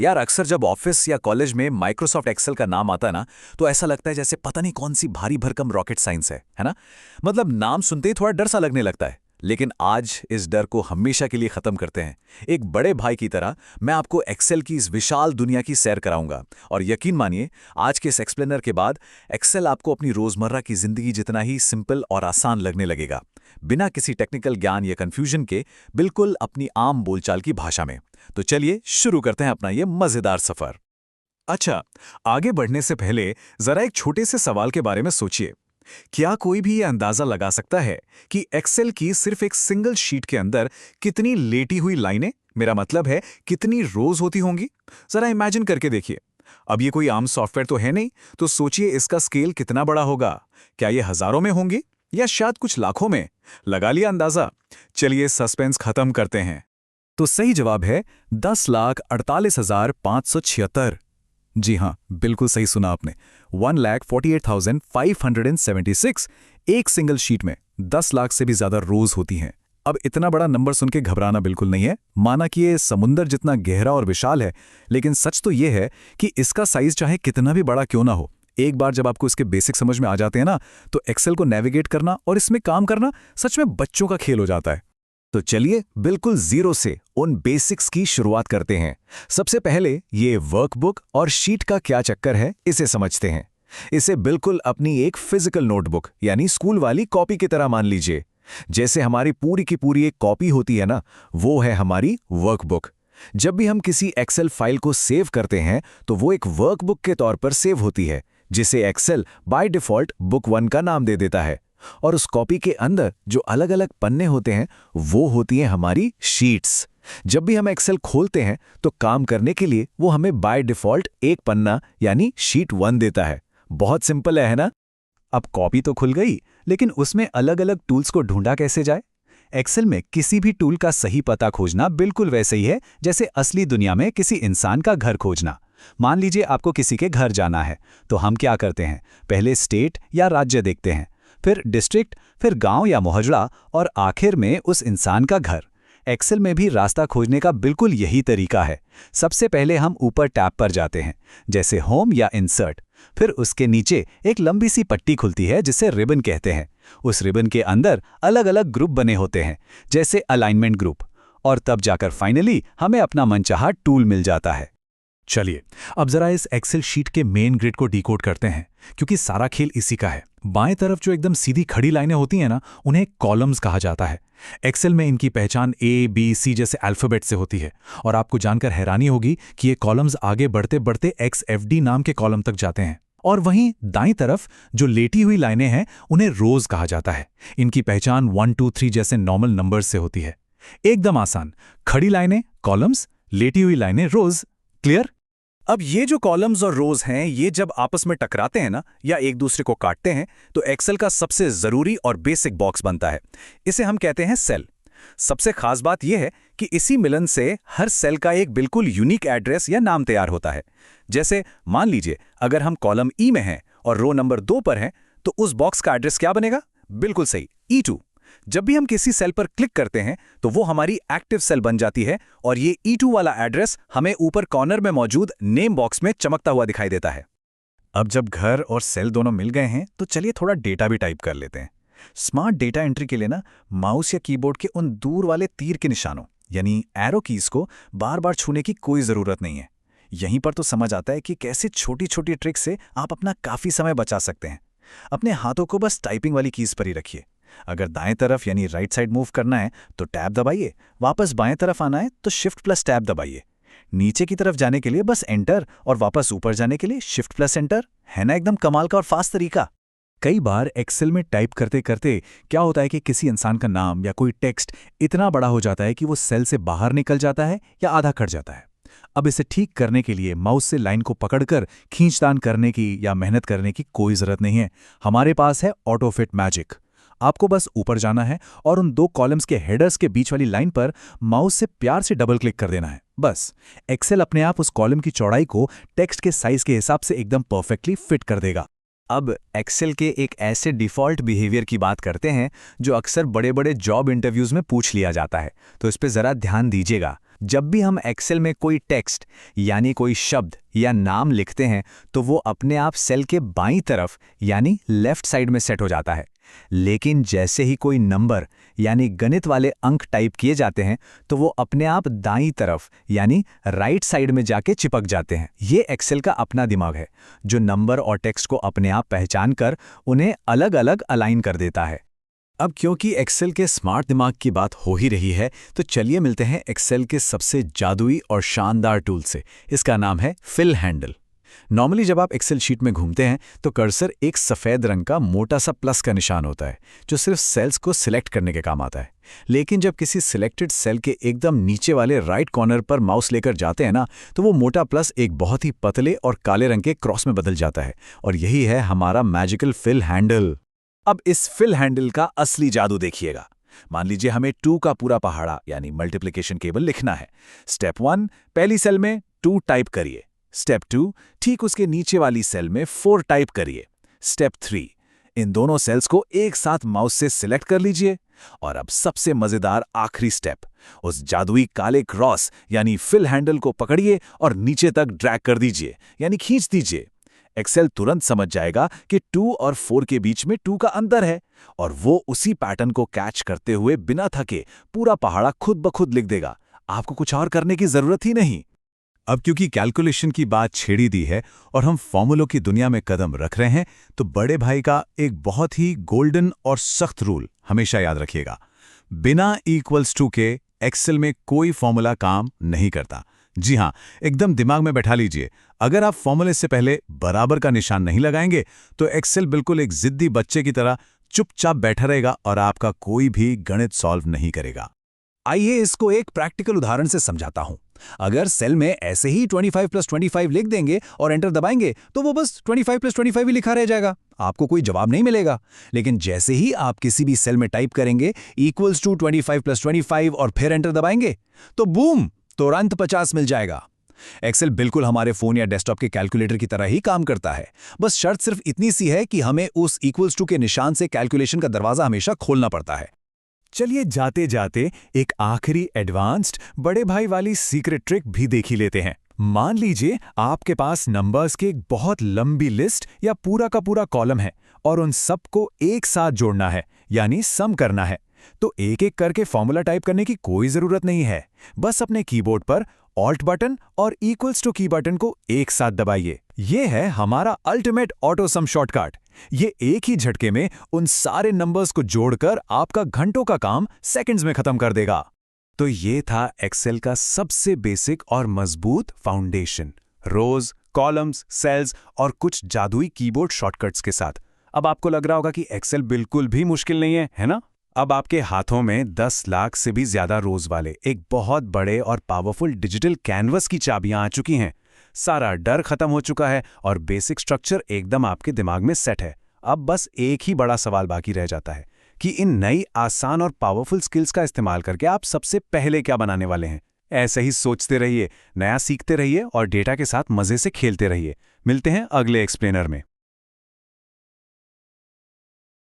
यार अक्सर जब ऑफिस या कॉलेज में माइक्रोसॉफ्ट एक्सेल का नाम आता है ना, तो ऐसा लगता है जैसे पता नहीं कौन सी भारी भरकम रॉकेट साइंस है ना। मतलब नाम सुनते ही थोड़ा डर सा लगने लगता है। लेकिन आज इस डर को हमेशा के लिए खत्म करते हैं। एक बड़े भाई की तरह मैं आपको एक्सेल की इस विशाल दुनिया की सैर कराऊंगा। और यकीन मानिए, आज के इस एक्सप्लेनर के बाद एक्सेल आपको अपनी रोजमर्रा की जिंदगी जितना ही सिंपल और आसान लगने लगेगा, बिना किसी टेक्निकल ज्ञान या कंफ्यूजन के, बिल्कुल अपनी आम बोलचाल की भाषा में। तो चलिए शुरू करते हैं अपना ये मजेदार सफर। अच्छा, आगे बढ़ने से पहले जरा एक छोटे से सवाल के बारे में सोचिए। क्या कोई भी ये अंदाजा लगा सकता है कि एक्सेल की सिर्फ एक सिंगल शीट के अंदर कितनी लेटी हुई लाइनें, मेरा मतलब है कितनी रोज होती होंगी? जरा इमेजिन करके देखिए। अब ये कोई आम सॉफ्टवेयर तो है नहीं, तो सोचिए इसका स्केल कितना बड़ा होगा। क्या ये हजारों में होंगी या शायद कुछ लाखों में? लगा लिया अंदाजा? चलिए सस्पेंस खत्म करते हैं। तो सही जवाब है 10,48,576। जी हाँ, बिल्कुल सही सुना आपने। 1,48,576। एक सिंगल शीट में 10 लाख से भी ज्यादा रोज होती हैं। अब इतना बड़ा नंबर सुन के घबराना बिल्कुल नहीं है। माना कि ये समुंदर जितना गहरा और विशाल है, लेकिन सच तो ये है कि इसका साइज चाहे कितना भी बड़ा क्यों ना हो, एक बार जब आपको इसके बेसिक समझ में आ जाते हैं ना, तो एक्सेल को नेविगेट करना और इसमें काम करना सच में बच्चों का खेल हो जाता है। तो चलिए बिल्कुल जीरो से उन बेसिक्स की शुरुआत करते हैं। सबसे पहले ये वर्कबुक और शीट का क्या चक्कर है, इसे समझते हैं। इसे बिल्कुल अपनी एक फिजिकल नोटबुक यानी स्कूल वाली कॉपी की तरह मान लीजिए। जैसे हमारी पूरी की पूरी एक कॉपी होती है ना, वो है हमारी वर्कबुक। जब भी हम किसी एक्सेल फाइल को सेव करते हैं, तो वो एक वर्कबुक के तौर पर सेव होती है, जिसे एक्सेल बाय डिफॉल्ट बुक 1 का नाम दे देता है। और उस कॉपी के अंदर जो अलग अलग पन्ने होते हैं, वो होती हैं हमारी शीट्स। जब भी हम एक्सेल खोलते हैं, तो काम करने के लिए वो हमें बाय डिफॉल्ट एक पन्ना यानी शीट 1 देता है। बहुत सिंपल है ना? अब कॉपी तो खुल गई, लेकिन उसमें अलग अलग टूल्स को ढूंढा कैसे जाए? एक्सेल में किसी भी टूल का सही पता खोजना बिल्कुल वैसे ही है जैसे असली दुनिया में किसी इंसान का घर खोजना। मान लीजिए आपको किसी के घर जाना है, तो हम क्या करते हैं? पहले स्टेट या राज्य देखते हैं, फिर डिस्ट्रिक्ट, फिर गांव या मोहल्ला, और आखिर में उस इंसान का घर। एक्सेल में भी रास्ता खोजने का बिल्कुल यही तरीका है। सबसे पहले हम ऊपर टैब पर जाते हैं, जैसे होम या इंसर्ट। फिर उसके नीचे एक लंबी सी पट्टी खुलती है जिसे रिबन कहते हैं। उस रिबन के अंदर अलग अलग ग्रुप बने होते हैं, जैसे अलाइनमेंट ग्रुप। और तब जाकर फाइनली हमें अपना मनचाहा टूल मिल जाता है। चलिए अब जरा इस एक्सेल शीट के मेन ग्रिड को डिकोड करते हैं, क्योंकि सारा खेल इसी का है। बाएं तरफ जो एकदम सीधी खड़ी लाइनें होती हैं ना, उन्हें कॉलम्स कहा जाता है। एक्सेल में इनकी पहचान ए, बी, सी जैसे अल्फाबेट से होती है। और आपको जानकर हैरानी होगी कि ये कॉलम्स आगे बढ़ते बढ़ते XFD नाम के कॉलम तक जाते हैं। और वहीं दाईं तरफ जो लेटी हुई लाइनें हैं, उन्हें रोज कहा जाता है। इनकी पहचान 1, 2, 3 जैसे नॉर्मल नंबर्स से होती है। एकदम आसान। खड़ी लाइनें कॉलम्स, लेटी हुई लाइनें रोज। क्लियर? अब ये जो कॉलम्स और रोज हैं, ये जब आपस में टकराते हैं ना, या एक दूसरे को काटते हैं, तो एक्सेल का सबसे जरूरी और बेसिक बॉक्स बनता है। इसे हम कहते हैं सेल। सबसे खास बात यह है कि इसी मिलन से हर सेल का एक बिल्कुल यूनिक एड्रेस या नाम तैयार होता है। जैसे मान लीजिए अगर हम कॉलम ई में हैं और रो नंबर 2 पर हैं, तो उस बॉक्स का एड्रेस क्या बनेगा? बिल्कुल सही, E2। जब भी हम किसी सेल पर क्लिक करते हैं, तो वो हमारी एक्टिव सेल बन जाती है, और ये E2 वाला एड्रेस हमें ऊपर कॉर्नर में मौजूद नेम बॉक्स में चमकता हुआ दिखाई देता है। अब जब घर और सेल दोनों मिल गए हैं, तो चलिए थोड़ा डेटा भी टाइप कर लेते हैं। स्मार्ट डेटा एंट्री के लिए ना, माउस या कीबोर्ड के उन दूर वाले तीर के निशानों यानी एरो कीज को बार बार छूने की कोई जरूरत नहीं है। यहीं पर तो समझ आता है कि कैसे छोटी छोटी ट्रिक से आप अपना काफी समय बचा सकते हैं। अपने हाथों को बस टाइपिंग वाली कीज पर ही रखिए। अगर दाएं तरफ यानी राइट साइड मूव करना है, तो टैब दबाइए। वापस बाएं तरफ आना है तो शिफ्ट प्लस टैब दबाइए। नीचे की तरफ जाने के लिए बस एंटर, और वापस ऊपर जाने के लिए शिफ्ट प्लस एंटर। है ना एकदम कमाल का और फास्ट तरीका। कई बार एक्सेल में टाइप करते करते क्या होता है कि किसी इंसान का नाम या कोई टेक्स्ट इतना बड़ा हो जाता है कि वो सेल से बाहर निकल जाता है या आधा कट जाता है। अब इसे ठीक करने के लिए माउस से लाइन को पकड़कर खींचतान करने की या मेहनत करने की कोई जरूरत नहीं है। हमारे पास है ऑटो फिट मैजिक। आपको बस ऊपर जाना है और उन 2 कॉलम्स के हेडर्स के बीच वाली लाइन पर माउस से प्यार से डबल क्लिक कर देना है। बस एक्सेल अपने आप उस कॉलम की चौड़ाई को टेक्स्ट के साइज के हिसाब से एकदम परफेक्टली फिट कर देगा। अब एक्सेल के एक ऐसे डिफ़ॉल्ट बिहेवियर की बात करते हैं जो अक्सर बड़े बड़े जॉब इंटरव्यूज़ में पूछ लिया जाता है, तो इस पे ज़रा ध्यान दीजिएगा। जब भी हम एक्सेल में कोई टेक्स्ट यानी कोई शब्द या नाम लिखते हैं तो वो अपने आप सेल के बाईं तरफ यानी लेफ्ट साइड में सेट हो जाता है। लेकिन जैसे ही कोई नंबर यानी गणित वाले अंक टाइप किए जाते हैं तो वो अपने आप दाईं तरफ यानी राइट साइड में जाके चिपक जाते हैं। ये एक्सेल का अपना दिमाग है जो नंबर और टेक्स्ट को अपने आप पहचान कर उन्हें अलग अलग अलाइन कर देता है। अब क्योंकि एक्सेल के स्मार्ट दिमाग की बात हो ही रही है तो चलिए मिलते हैं एक्सेल के सबसे जादुई और शानदार टूल से। इसका नाम है फिल हैंडल। नॉर्मली जब आप एक्सेल शीट में घूमते हैं तो कर्सर एक सफ़ेद रंग का मोटा सा प्लस का निशान होता है जो सिर्फ सेल्स को सिलेक्ट करने के काम आता है। लेकिन जब किसी सिलेक्टेड सेल के एकदम नीचे वाले राइट कॉर्नर पर माउस लेकर जाते हैं ना तो वो मोटा प्लस एक बहुत ही पतले और काले रंग के क्रॉस में बदल जाता है और यही है हमारा मैजिकल फिल हैंडल। अब इस फिल हैंडल का असली जादू देखिएगा। मान लीजिए हमें 2 का पूरा पहाड़ा यानी मल्टीप्लिकेशन टेबल लिखना है। स्टेप 1, पहली सेल में 2 टाइप करिए। स्टेप 2, ठीक उसके नीचे वाली सेल में 4 टाइप करिए। स्टेप 3, इन दोनों सेल्स को एक साथ माउस से सिलेक्ट कर लीजिए। और अब सबसे मजेदार आखिरी स्टेप, उस जादुई काले क्रॉस यानी फिल हैंडल को पकड़िए और नीचे तक ड्रैग कर दीजिए यानी खींच दीजिए। एक्सेल तुरंत समझ जाएगा कि 2 और 4 के बीच में 2 का अंतर है और वो उसी पैटर्न को कैच करते हुए बिना थके पूरा पहाड़ा खुद ब खुद लिख देगा। आपको कुछ और करने की जरूरत ही नहीं। अब क्योंकि कैलकुलेशन की बात छेड़ी दी है और हम फॉर्मूलों की दुनिया में कदम रख रहे हैं तो बड़े भाई का एक बहुत ही गोल्डन और सख्त रूल हमेशा याद रखिएगा। बिना इक्वल्स टू के एक्सेल में कोई फॉर्मूला काम नहीं करता। जी हाँ, एकदम दिमाग में बैठा लीजिए। अगर आप फॉर्मूले से पहले बराबर का निशान नहीं लगाएंगे तो एक्सेल बिल्कुल एक जिद्दी बच्चे की तरह चुपचाप बैठा रहेगा और आपका कोई भी गणित सॉल्व नहीं करेगा। आइए इसको एक प्रैक्टिकल उदाहरण से समझाता हूं। अगर सेल में ऐसे ही 25 + 25 लिख देंगे और एंटर दबाएंगे तो वो बस 25 + 25 ही लिखा रह जाएगा, आपको कोई जवाब नहीं मिलेगा। लेकिन जैसे ही आप किसी भी सेल में टाइप करेंगे = 25 + 25 और फिर एंटर दबाएंगे तो बूम, तुरंत 50 मिल जाएगा। एक्सेल बिल्कुल हमारे फोन या डेस्कटॉप के कैलकुलेटर की तरह ही काम करता है। बस शर्त सिर्फ इतनी सी है कि हमें उस = के निशान से कैलकुलेशन का दरवाजा हमेशा खोलना पड़ता है। चलिए जाते जाते एक आखिरी एडवांस्ड बड़े भाई वाली सीक्रेट ट्रिक भी देख ही लेते हैं। मान लीजिए आपके पास नंबर्स की एक बहुत लंबी लिस्ट या पूरा का पूरा कॉलम है और उन सबको एक साथ जोड़ना है यानी सम करना है। तो एक एक करके फॉर्मूला टाइप करने की कोई जरूरत नहीं है। बस अपने कीबोर्ड पर ऑल्ट बटन और = की बटन को एक साथ दबाइए। ये है हमारा अल्टीमेट ऑटो सम शॉर्टकट। ये एक ही झटके में उन सारे नंबर्स को जोड़कर आपका घंटों का काम सेकंड्स में खत्म कर देगा। तो ये था एक्सेल का सबसे बेसिक और मजबूत फाउंडेशन, रोज, कॉलम्स, सेल्स और कुछ जादुई कीबोर्ड शॉर्टकट्स के साथ। अब आपको लग रहा होगा कि एक्सेल बिल्कुल भी मुश्किल नहीं है ना? अब आपके हाथों में 10 लाख से भी ज्यादा रोज वाले एक बहुत बड़े और पावरफुल डिजिटल कैनवस की चाबियां आ चुकी हैं। सारा डर खत्म हो चुका है और बेसिक स्ट्रक्चर एकदम आपके दिमाग में सेट है। अब बस एक ही बड़ा सवाल बाकी रह जाता है कि इन नई आसान और पावरफुल स्किल्स का इस्तेमाल करके आप सबसे पहले क्या बनाने वाले हैं। ऐसे ही सोचते रहिए, नया सीखते रहिए और डेटा के साथ मजे से खेलते रहिए। मिलते हैं अगले एक्सप्लेनर में।